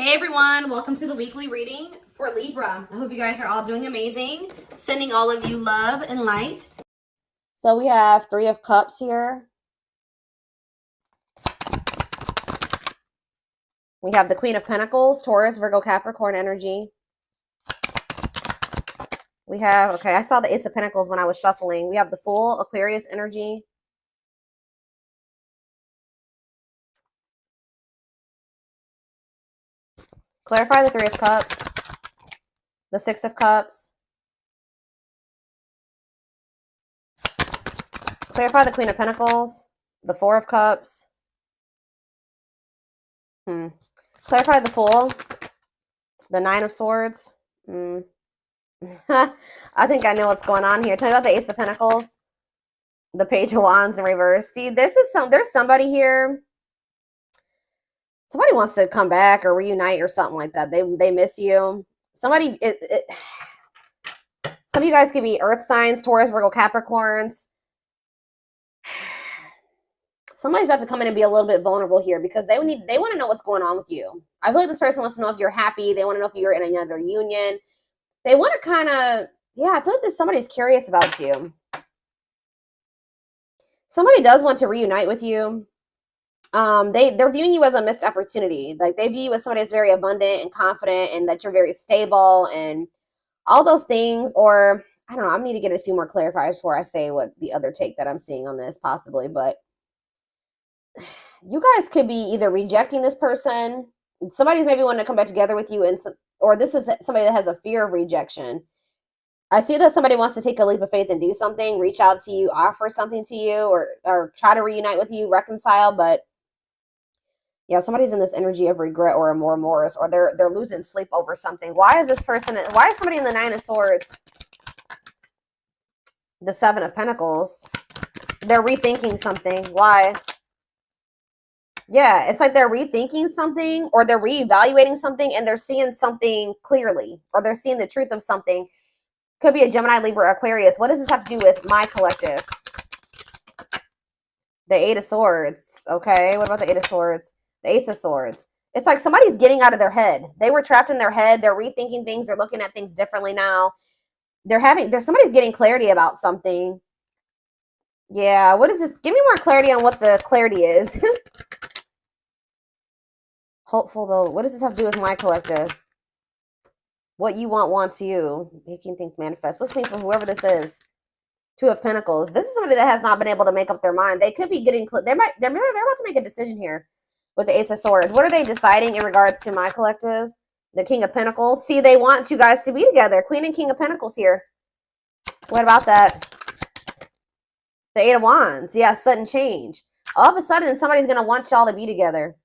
Hey everyone, welcome to the weekly reading for Libra. I hope you guys are all doing amazing. Sending all of you love and light. So we have Three of Cups here. We have the Queen of Pentacles, Taurus, Virgo, Capricorn energy. We have, okay, I saw the Ace of Pentacles when I was shuffling. We have the Fool, Aquarius energy. Clarify the Three of Cups, the Six of Cups. Clarify the Queen of Pentacles, the Four of Cups. Clarify the Fool, the Nine of Swords. I think I know what's going on here. Tell me about the Ace of Pentacles, the Page of Wands in reverse. See, there's somebody here. Somebody wants to come back or reunite or something like that. They miss you. Some of you guys could be earth signs, Taurus, Virgo, Capricorns. Somebody's about to come in and be a little bit vulnerable here because they want to know what's going on with you. I feel like this person wants to know if you're happy. They want to know if you're in another union. They want to kind of, yeah, I feel like somebody's curious about you. Somebody does want to reunite with you. They're viewing you as a missed opportunity. Like they view you as somebody that's very abundant and confident and that you're very stable and all those things. Or I don't know, I need to get a few more clarifiers before I say what the other take that I'm seeing on this possibly. But you guys could be either rejecting this person. Somebody's maybe wanting to come back together with you, or this is somebody that has a fear of rejection. I see that somebody wants to take a leap of faith and do something, reach out to you, offer something to you, or try to reunite with you, reconcile. But yeah, somebody's in this energy of regret or remorse, or they're losing sleep over something. Why is somebody in the Nine of Swords? The Seven of Pentacles. They're rethinking something. Why? Yeah, it's like they're rethinking something or they're reevaluating something and they're seeing something clearly or they're seeing the truth of something. Could be a Gemini, Libra, Aquarius. What does this have to do with my collective? The Eight of Swords. Okay, what about the Eight of Swords? The Ace of Swords. It's like somebody's getting out of their head. They were trapped in their head. They're rethinking things. They're looking at things differently now. Somebody's getting clarity about something. Yeah, what is this? Give me more clarity on what the clarity is. Hopeful though. What does this have to do with my collective? What you want wants you. Making things manifest. What's mean for whoever this is? Two of Pentacles. This is somebody that has not been able to make up their mind. They could be getting. They're about to make a decision here with the Ace of Swords. What are they deciding in regards to my collective? The King of Pentacles. See, they want you guys to be together. Queen and King of Pentacles here. What about that? The Eight of Wands. Yeah, sudden change. All of a sudden, somebody's gonna want y'all to be together.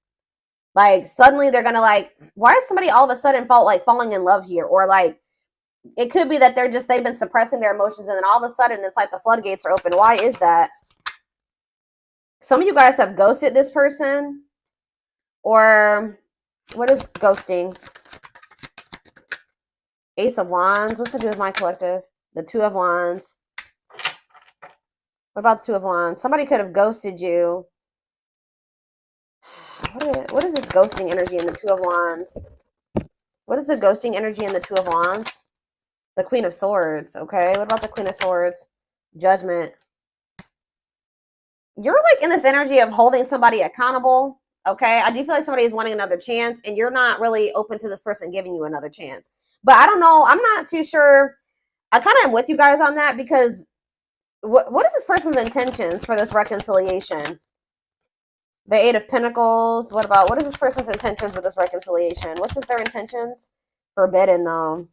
Like suddenly they're gonna like, why is somebody all of a sudden falling in love here? Or like it could be that they've been suppressing their emotions and then all of a sudden it's like the floodgates are open. Why is that? Some of you guys have ghosted this person. Or what is ghosting? Ace of Wands. What's to do with my collective? The Two of Wands. What about the Two of Wands? Somebody could have ghosted you. What is this ghosting energy in the Two of Wands? What is the ghosting energy in the Two of Wands? The Queen of Swords. Okay, what about the Queen of Swords? Judgment. You're like in this energy of holding somebody accountable. Okay, I do feel like somebody is wanting another chance and you're not really open to this person giving you another chance. But I don't know. I'm not too sure. I kind of am with you guys on that because what is this person's intentions for this reconciliation? The Eight of Pentacles. What is this person's intentions with this reconciliation? What's their intentions? Forbidden, though.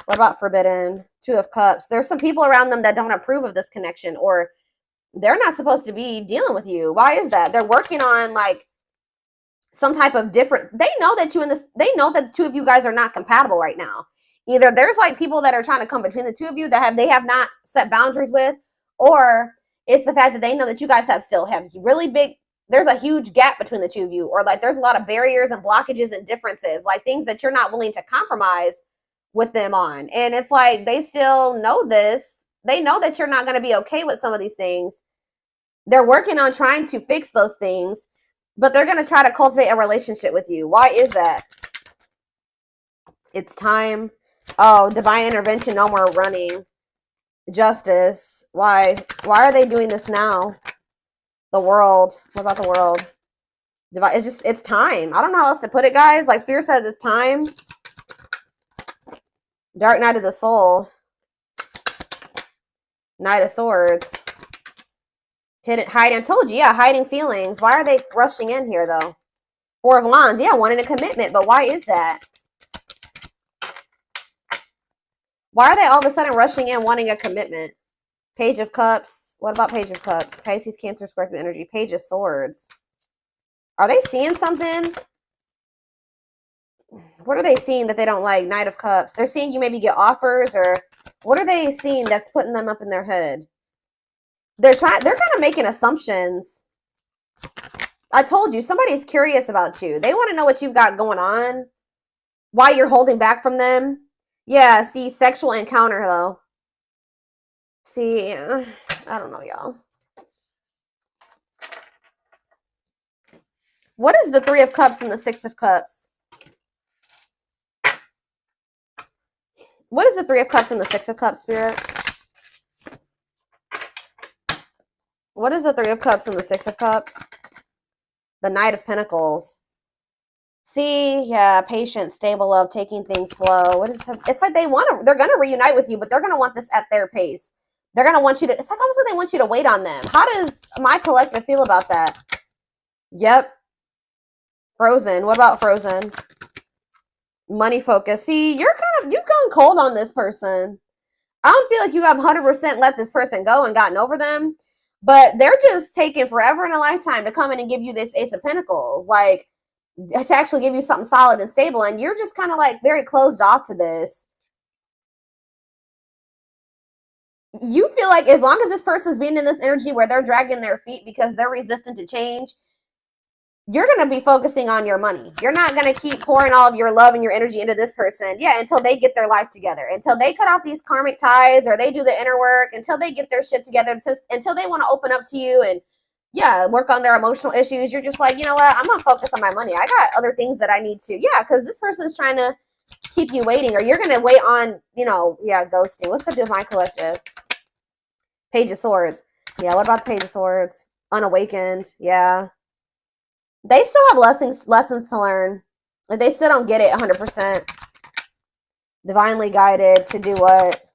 What about forbidden? Two of Cups. There's some people around them that don't approve of this connection or they're not supposed to be dealing with you. Why is that? They're working on like some type of different, they know that they know that the two of you guys are not compatible right now. Either there's like people that are trying to come between the two of you that they have not set boundaries with, or it's the fact that they know that you guys still have really big, there's a huge gap between the two of you, or like there's a lot of barriers and blockages and differences, like things that you're not willing to compromise with them on. And it's like they still know this. They know that you're not going to be okay with some of these things. They're working on trying to fix those things, but they're going to try to cultivate a relationship with you. Why is that? It's time. Oh, divine intervention. No more running. Justice. Why? Why are they doing this now? The world. What about the world? It's just, it's time. I don't know how else to put it, guys. Like Spirit says, it's time. Dark Night of the Soul. Knight of Swords. Hiding. I told you, yeah, hiding feelings. Why are they rushing in here, though? Four of Wands. Yeah, wanting a commitment. But why is that? Why are they all of a sudden rushing in wanting a commitment? Page of Cups. What about Page of Cups? Pisces, Cancer, Scorpio energy. Page of Swords. Are they seeing something? What are they seeing that they don't like? Knight of Cups. They're seeing you maybe get offers, or what are they seeing that's putting them up in their head? They're kind of making assumptions. I told you, somebody's curious about you. They want to know what you've got going on. Why you're holding back from them. Yeah, see, sexual encounter, though. See, I don't know, y'all. What is the Three of Cups and the Six of Cups? What is the Three of Cups and the Six of Cups, Spirit? What is the Three of Cups and the Six of Cups? The Knight of Pentacles. See, yeah, patient, stable love, taking things slow. What is it? It's like they're going to reunite with you, but they're going to want this at their pace. They're going to want you to, it's like almost like they want you to wait on them. How does my collective feel about that? Yep. Frozen. What about Frozen? Money focus. See, you've gone cold on this person. I don't feel like you have 100% let this person go and gotten over them, but they're just taking forever and a lifetime to come in and give you this Ace of Pentacles, like to actually give you something solid and stable, and you're just kind of like very closed off to this. You feel like as long as this person's being in this energy where they're dragging their feet because they're resistant to change, you're going to be focusing on your money. You're not going to keep pouring all of your love and your energy into this person. Yeah, until they get their life together. Until they cut off these karmic ties or they do the inner work. Until they get their shit together. Until they want to open up to you and, yeah, work on their emotional issues. You're just like, you know what? I'm going to focus on my money. I got other things that I need to. Yeah, because this person is trying to keep you waiting. Or you're going to wait on, you know, yeah, ghosting. What's up with my collective? Page of Swords. Yeah, what about the Page of Swords? Unawakened. Yeah. They still have lessons to learn. They still don't get it 100%. Divinely guided to do what?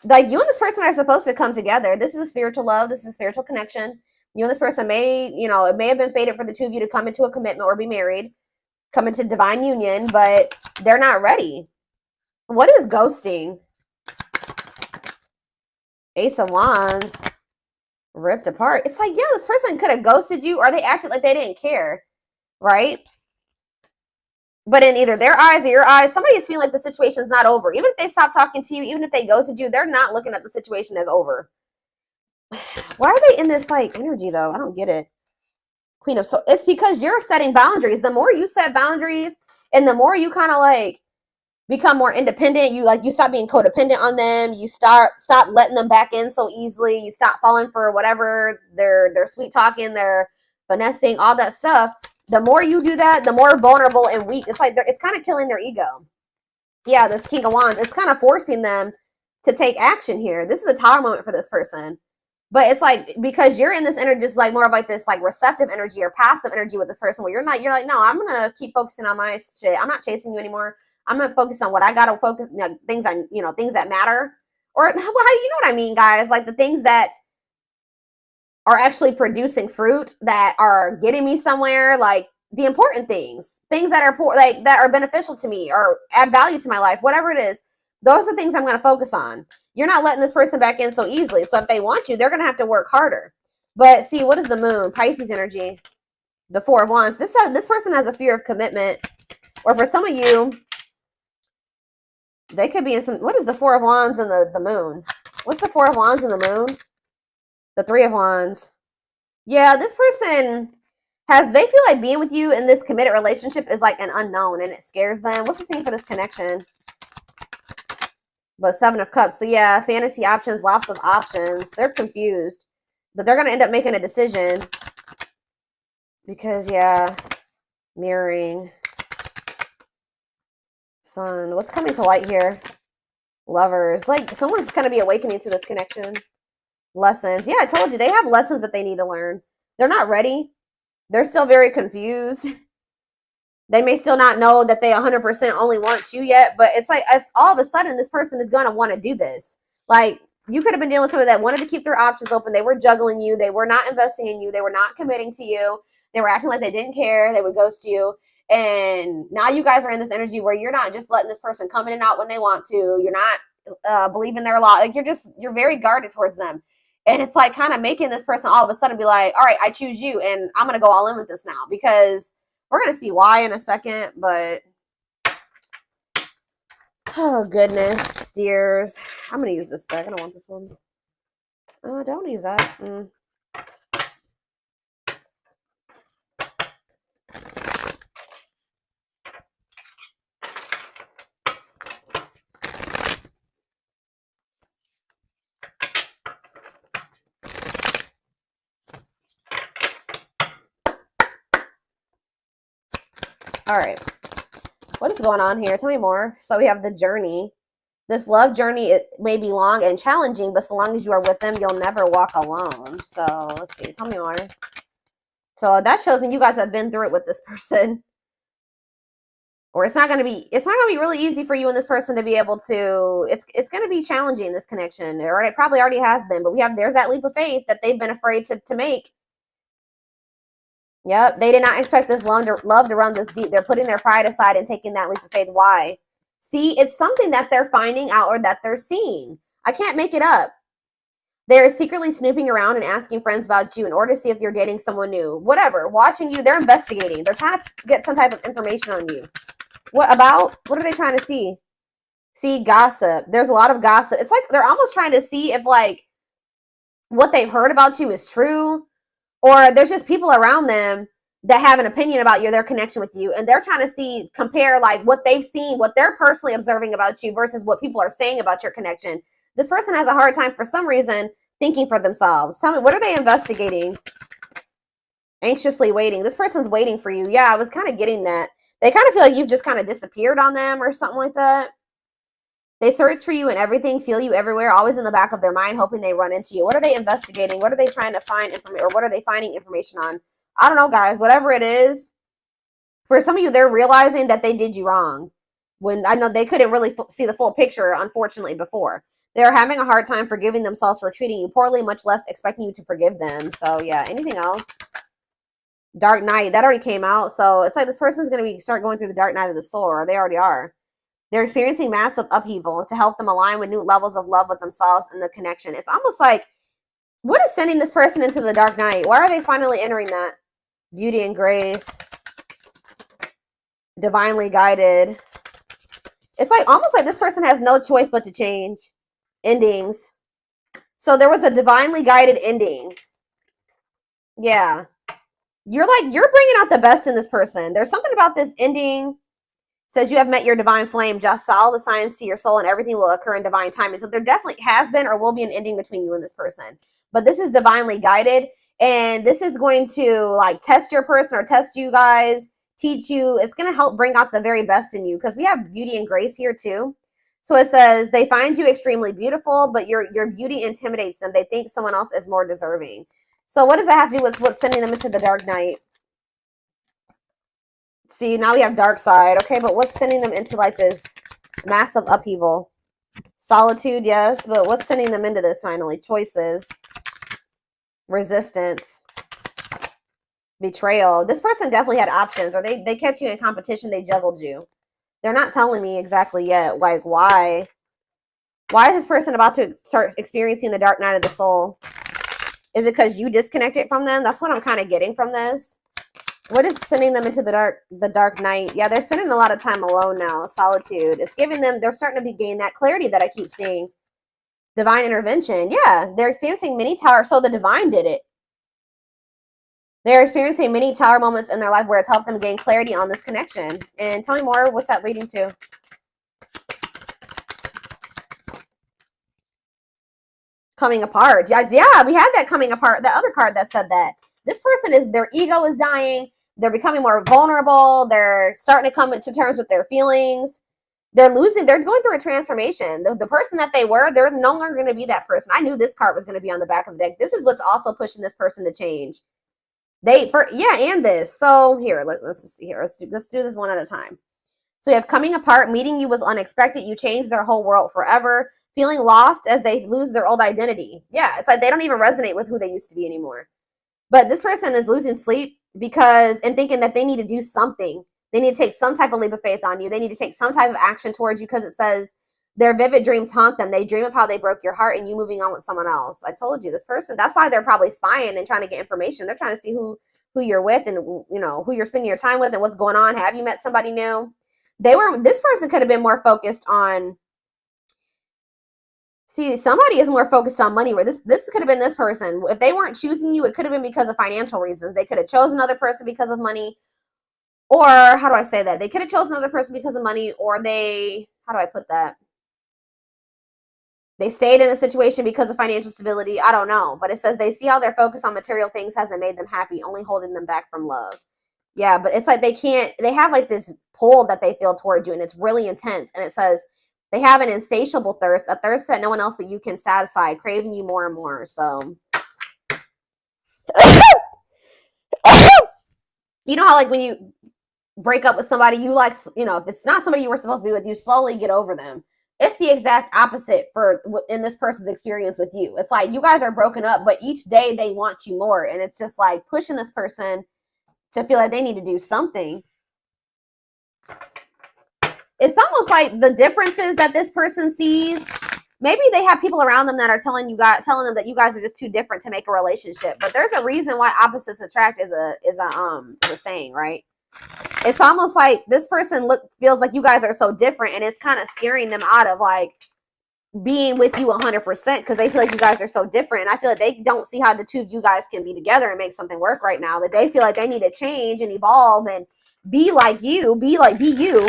Like, you and this person are supposed to come together. This is a spiritual love. This is a spiritual connection. You and this person may, you know, it may have been fated for the two of you to come into a commitment or be married, come into divine union, but they're not ready. What is ghosting? Ace of Wands. Ripped apart. It's like, yeah, this person could have ghosted you, or they acted like they didn't care, right? But in either their eyes or your eyes, somebody is feeling like the situation's not over. Even if they stop talking to you, even if they ghosted you, they're not looking at the situation as over. Why are they in this like energy though? I don't get it. Queen of Swords. It's because you're setting boundaries. The more you set boundaries and the more you kind of like become more independent, you stop being codependent on them, you stop letting them back in so easily, you stop falling for whatever they're sweet talking, they're finessing, all that stuff. The more you do that, the more vulnerable and weak. It's like it's kind of killing their ego. Yeah, this King of Wands, it's kind of forcing them to take action here. This is a Tower moment for this person. But it's like, because you're in this energy, just like more of like this like receptive energy or passive energy with this person where you're like, no, I'm gonna keep focusing on my shit. I'm not chasing you anymore. I'm gonna focus on what I gotta focus, things that matter. Or how do you know what I mean, guys? Like the things that are actually producing fruit, that are getting me somewhere, like the important things that are that are beneficial to me or add value to my life, whatever it is. Those are things I'm gonna focus on. You're not letting this person back in so easily. So if they want you, they're gonna have to work harder. But see, what is the moon? Pisces energy. The Four of Wands. This person has a fear of commitment. Or for some of you, they could be in some, what is the Four of Wands and the moon? What's the Four of Wands and the moon? The Three of Wands. Yeah, this person they feel like being with you in this committed relationship is like an unknown and it scares them. What's this mean for this connection? But Seven of Cups. So yeah, fantasy options, lots of options. They're confused. But they're going to end up making a decision. Because, yeah, mirroring. Sun. What's coming to light here? Lovers. Like, someone's going to be awakening to this connection. Lessons. Yeah, I told you. They have lessons that they need to learn. They're not ready. They're still very confused. They may still not know that they 100% only want you yet, but it's like all of a sudden this person is going to want to do this. Like, you could have been dealing with somebody that wanted to keep their options open. They were juggling you. They were not investing in you. They were not committing to you. They were acting like they didn't care. They would ghost you. And now you guys are in this energy where you're not just letting this person come in and out when they want to. You're not believing their lot. Like, you're very guarded towards them. And it's like kind of making this person all of a sudden be like, all right, I choose you. And I'm going to go all in with this now, because we're going to see why in a second. But, oh, goodness, dears. I'm going to use this deck. I don't want this one. I don't want to use that. All right. What is going on here? Tell me more. So we have the journey. This love journey, it may be long and challenging, but so long as you are with them, you'll never walk alone. So let's see. Tell me more. So that shows me you guys have been through it with this person. Or it's not going to be really easy for you and this person to be able to, it's going to be challenging, this connection. Or it probably already has been, but there's that leap of faith that they've been afraid to make. Yep, they did not expect this love to run this deep. They're putting their pride aside and taking that leap of faith. Why? See, it's something that they're finding out or that they're seeing. I can't make it up. They're secretly snooping around and asking friends about you in order to see if you're dating someone new. Whatever, watching you, they're investigating. They're trying to get some type of information on you. What are they trying to see? See, gossip. There's a lot of gossip. It's like they're almost trying to see if, like, what they've heard about you is true. Or there's just people around them that have an opinion about their connection with you. And they're trying to compare like what they've seen, what they're personally observing about you versus what people are saying about your connection. This person has a hard time for some reason thinking for themselves. Tell me, what are they investigating? Anxiously waiting. This person's waiting for you. Yeah, I was kind of getting that. They kind of feel like you've just kind of disappeared on them or something like that. They search for you and everything, feel you everywhere, always in the back of their mind, hoping they run into you. What are they investigating? What are they trying to find information, or what are they finding information on? I don't know, guys. Whatever it is, for some of you, they're realizing that they did you wrong. When I know they couldn't really see the full picture, unfortunately, before. They're having a hard time forgiving themselves for treating you poorly, much less expecting you to forgive them. So, yeah, anything else? Dark night, that already came out. So, it's like this person's going to start going through the dark night of the soul, or they already are. They're experiencing massive upheaval to help them align with new levels of love with themselves and the connection. It's almost like, what is sending this person into the dark night? Why are they finally entering that? Beauty and grace. Divinely guided. It's like almost like this person has no choice but to change. Endings. So there was a divinely guided ending. Yeah. You're bringing out the best in this person. There's something about this ending. Says you have met your divine flame. Just follow the signs to your soul and everything will occur in divine timing. So there definitely has been or will be an ending between you and this person. But this is divinely guided. And this is going to like test your person or test you guys, teach you. It's going to help bring out the very best in you, because we have beauty and grace here too. So it says they find you extremely beautiful, but your beauty intimidates them. They think someone else is more deserving. So what does that have to do with what's sending them into the dark night? See, now we have dark side. Okay, but what's sending them into like this massive upheaval? Solitude, yes, but what's sending them into this finally? Choices. Resistance. Betrayal. This person definitely had options, or they kept you in competition. They juggled you. They're not telling me exactly yet, like, why. Why is this person about to start experiencing the dark night of the soul? Is it because you disconnected from them? That's what I'm kind of getting from this. What is sending them into the dark night? Yeah, they're spending a lot of time alone now. Solitude. It's giving them, they're starting to gain that clarity that I keep seeing. Divine intervention. Yeah, they're experiencing many tower. So the divine did it. They're experiencing many tower moments in their life where it's helped them gain clarity on this connection. And tell me more. What's that leading to? Coming apart. Yeah, we had that coming apart. The other card that said that. This person is, their ego is dying. They're becoming more vulnerable. They're starting to come to terms with their feelings. They're losing, they're going through a transformation. The person that they were, they're no longer going to be that person. I knew this card was going to be on the back of the deck. This is what's also pushing this person to change. And this. So here, let's just see here. Let's do this one at a time. So you have coming apart, meeting you was unexpected. You changed their whole world forever. Feeling lost as they lose their old identity. Yeah, it's like they don't even resonate with who they used to be anymore. But this person is losing sleep and thinking that they need to do something. They need to take some type of leap of faith on you. They need to take some type of action towards you because it says their vivid dreams haunt them. They dream of how they broke your heart and you moving on with someone else. I told you, this person, that's why they're probably spying and trying to get information. They're trying to see who you're with and, you know, who you're spending your time with and what's going on. Have you met somebody new? This person could have been more focused on, see, somebody is more focused on money. Where this could have been this person. If they weren't choosing you, it could have been because of financial reasons. They could have chosen another person because of money. Or how do I say that? They could have chosen another person because of money, or how do I put that? They stayed in a situation because of financial stability. I don't know. But it says they see how their focus on material things hasn't made them happy, only holding them back from love. Yeah, but it's like they have like this pull that they feel towards you, and it's really intense. And it says they have an insatiable thirst, a thirst that no one else but you can satisfy, craving you more and more. So, you know how like when you break up with somebody, you like, you know, if it's not somebody you were supposed to be with, you slowly get over them. It's the exact opposite in this person's experience with you. It's like you guys are broken up, but each day they want you more. And it's just like pushing this person to feel like they need to do something. It's almost like the differences that this person sees. Maybe they have people around them that are telling them that you guys are just too different to make a relationship. But there's a reason why opposites attract is a saying, right? It's almost like this person feels like you guys are so different, and it's kind of scaring them out of like being with you 100% because they feel like you guys are so different. And I feel like they don't see how the two of you guys can be together and make something work right now. That they feel like they need to change and evolve and be like you, be you,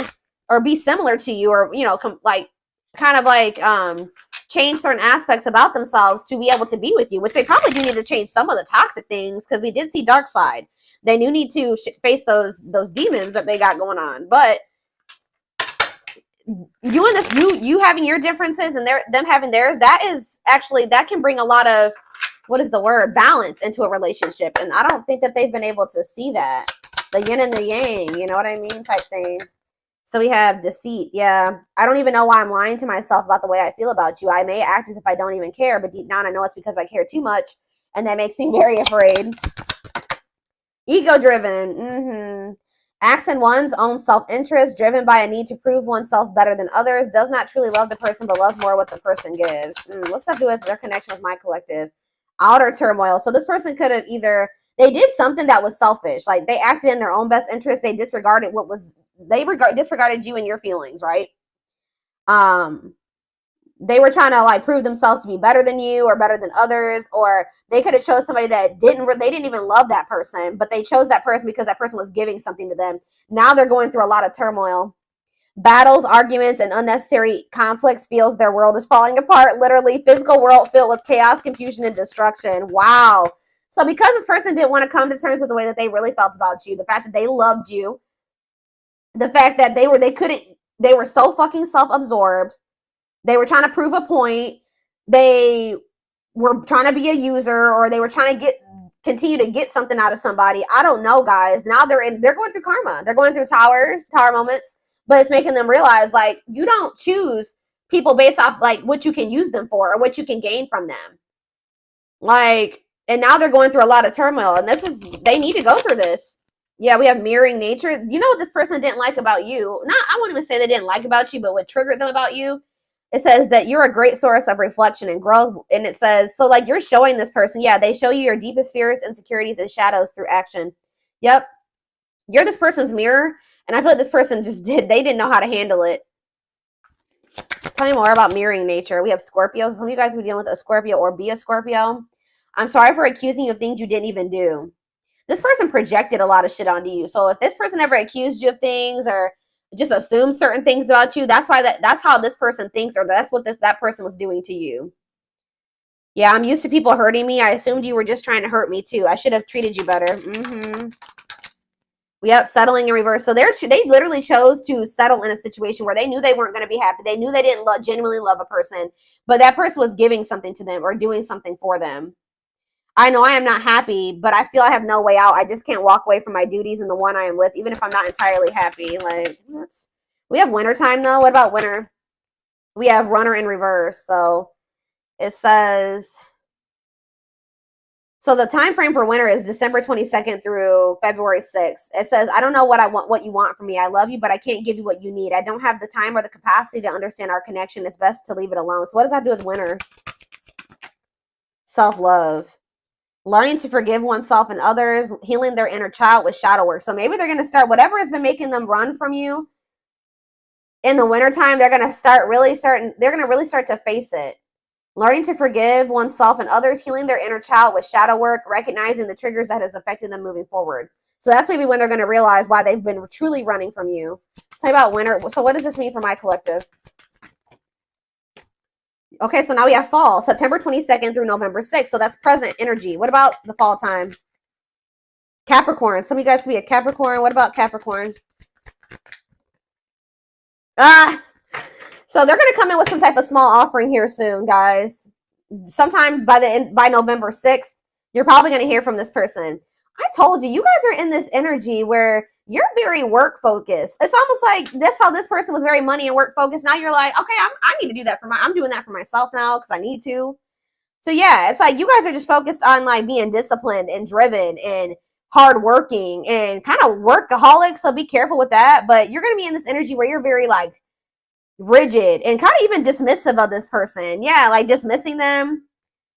or be similar to you, or you know, change certain aspects about themselves to be able to be with you. Which they probably do need to change some of the toxic things because we did see dark side. They do need to face those demons that they got going on. But you having your differences and them having theirs, that can bring a lot of, balance into a relationship. And I don't think that they've been able to see that. The yin and the yang, you know what I mean, type thing. So we have deceit. Yeah. I don't even know why I'm lying to myself about the way I feel about you. I may act as if I don't even care, but deep down I know it's because I care too much. And that makes me very afraid. Ego-driven. Acts in one's own self-interest, driven by a need to prove oneself better than others, does not truly love the person, but loves more what the person gives. What's that do with their connection with my collective? Outer turmoil. So this person could have they did something that was selfish. Like they acted in their own best interest. They disregarded disregarded you and your feelings, right? They were trying to like prove themselves to be better than you or better than others, or they could have chose somebody that they didn't even love that person, but they chose that person because that person was giving something to them. Now they're going through a lot of turmoil. Battles, arguments, and unnecessary conflicts feels their world is falling apart, literally. Physical world filled with chaos, confusion, and destruction. Wow. So because this person didn't want to come to terms with the way that they really felt about you, the fact that they loved you, the fact that they were so fucking self-absorbed. They were trying to prove a point. They were trying to be a user, or they were trying to continue to get something out of somebody. I don't know, guys. Now they're going through karma. They're going through tower moments, but it's making them realize like you don't choose people based off like what you can use them for or what you can gain from them. Like, and now they're going through a lot of turmoil, and they need to go through this. Yeah, we have mirroring nature. You know what this person didn't like about you? I won't even say they didn't like about you, but what triggered them about you. It says that you're a great source of reflection and growth. And it says, so like you're showing this person, yeah, they show you your deepest fears, insecurities, and shadows through action. Yep. You're this person's mirror. And I feel like this person they didn't know how to handle it. Tell me more about mirroring nature. We have Scorpios. Some of you guys who are dealing with a Scorpio or be a Scorpio. I'm sorry for accusing you of things you didn't even do. This person projected a lot of shit onto you. So if this person ever accused you of things or just assume certain things about you, that's how this person thinks, or that's what that person was doing to you. Yeah, I'm used to people hurting me. I assumed you were just trying to hurt me too. I should have treated you better. Yep, settling in reverse. So they literally chose to settle in a situation where they knew they weren't going to be happy. They knew they didn't genuinely love a person, but that person was giving something to them or doing something for them. I know I am not happy, but I feel I have no way out. I just can't walk away from my duties and the one I am with, even if I'm not entirely happy. Like, we have winter time though. What about winter? We have runner in reverse. So it says, so the time frame for winter is December 22nd through February 6th. It says, I don't know what you want from me. I love you, but I can't give you what you need. I don't have the time or the capacity to understand our connection. It's best to leave it alone. So what does that do with winter? Self-love. Learning to forgive oneself and others, healing their inner child with shadow work. So maybe they're going to start, whatever has been making them run from you in the wintertime, they're going to really start to face it. Learning to forgive oneself and others, healing their inner child with shadow work, recognizing the triggers that has affected them moving forward. So that's maybe when they're going to realize why they've been truly running from you. Tell me about winter. So what does this mean for my collective? Okay, so now we have fall, September 22nd through November 6th. So that's present energy. What about the fall time? Capricorn. Some of you guys could be a Capricorn. What about Capricorn? So they're going to come in with some type of small offering here soon, guys. Sometime by November 6th, you're probably going to hear from this person. I told you, you guys are in this energy where you're very work focused. It's almost like that's how this person was very money and work focused. Now you're like, okay, I need to do that I'm doing that for myself now because I need to. So yeah, it's like you guys are just focused on like being disciplined and driven and hardworking and kind of workaholic. So be careful with that. But you're going to be in this energy where you're very like rigid and kind of even dismissive of this person. Yeah, like dismissing them.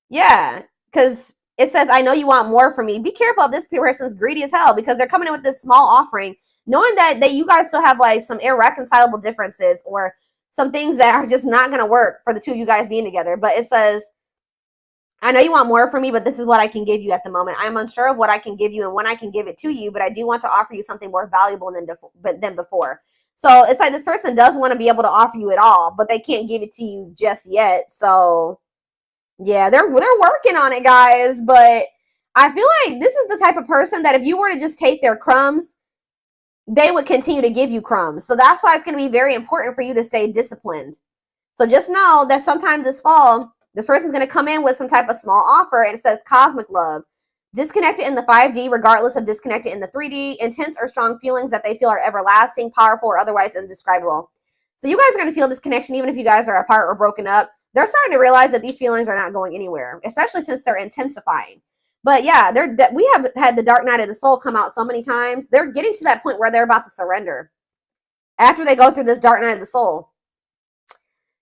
Yeah, because it says, I know you want more from me. Be careful if this person's greedy as hell because they're coming in with this small offering, knowing that you guys still have like some irreconcilable differences or some things that are just not going to work for the two of you guys being together. But it says, I know you want more from me, but this is what I can give you at the moment. I'm unsure of what I can give you and when I can give it to you, but I do want to offer you something more valuable than before. So it's like this person does want to be able to offer you it all, but they can't give it to you just yet. So yeah, they're working on it, guys. But I feel like this is the type of person that if you were to just take their crumbs, they would continue to give you crumbs. So that's why it's going to be very important for you to stay disciplined. So just know that sometime this fall, this person's going to come in with some type of small offer and it says cosmic love. Disconnected in the 5D, regardless of disconnected in the 3D, intense or strong feelings that they feel are everlasting, powerful, or otherwise indescribable. So you guys are going to feel this connection even if you guys are apart or broken up. They're starting to realize that these feelings are not going anywhere, especially since they're intensifying. But yeah, we have had the dark night of the soul come out so many times. They're getting to that point where they're about to surrender after they go through this dark night of the soul.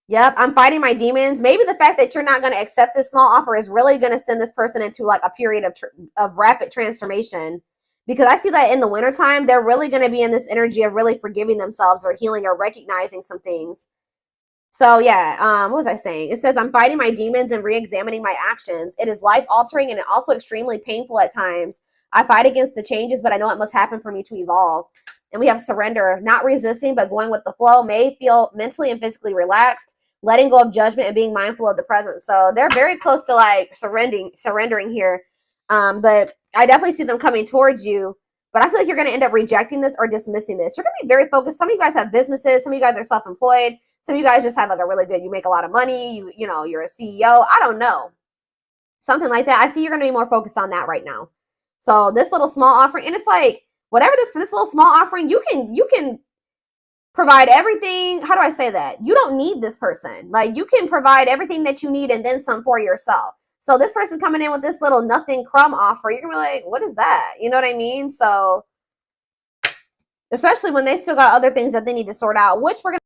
Yep, I'm fighting my demons. Maybe the fact that you're not going to accept this small offer is really going to send this person into like a period of rapid transformation. Because I see that in the wintertime, they're really going to be in this energy of really forgiving themselves or healing or recognizing some things. So yeah, what was I saying? It says, I'm fighting my demons and re-examining my actions. It is life-altering and also extremely painful at times. I fight against the changes, but I know it must happen for me to evolve. And we have surrender, not resisting, but going with the flow, may feel mentally and physically relaxed, letting go of judgment and being mindful of the present. So they're very close to like surrendering here. But I definitely see them coming towards you. But I feel like you're going to end up rejecting this or dismissing this. You're going to be very focused. Some of you guys have businesses. Some of you guys are self-employed. Some of you guys just have like a really good, you make a lot of money. You know, you're a CEO. I don't know. Something like that. I see you're going to be more focused on that right now. So this little small offering, and it's like, whatever this little small offering, you can provide everything. How do I say that? You don't need this person. Like you can provide everything that you need and then some for yourself. So this person coming in with this little nothing crumb offer, you're gonna be like, what is that? You know what I mean? So especially when they still got other things that they need to sort out, which we're gonna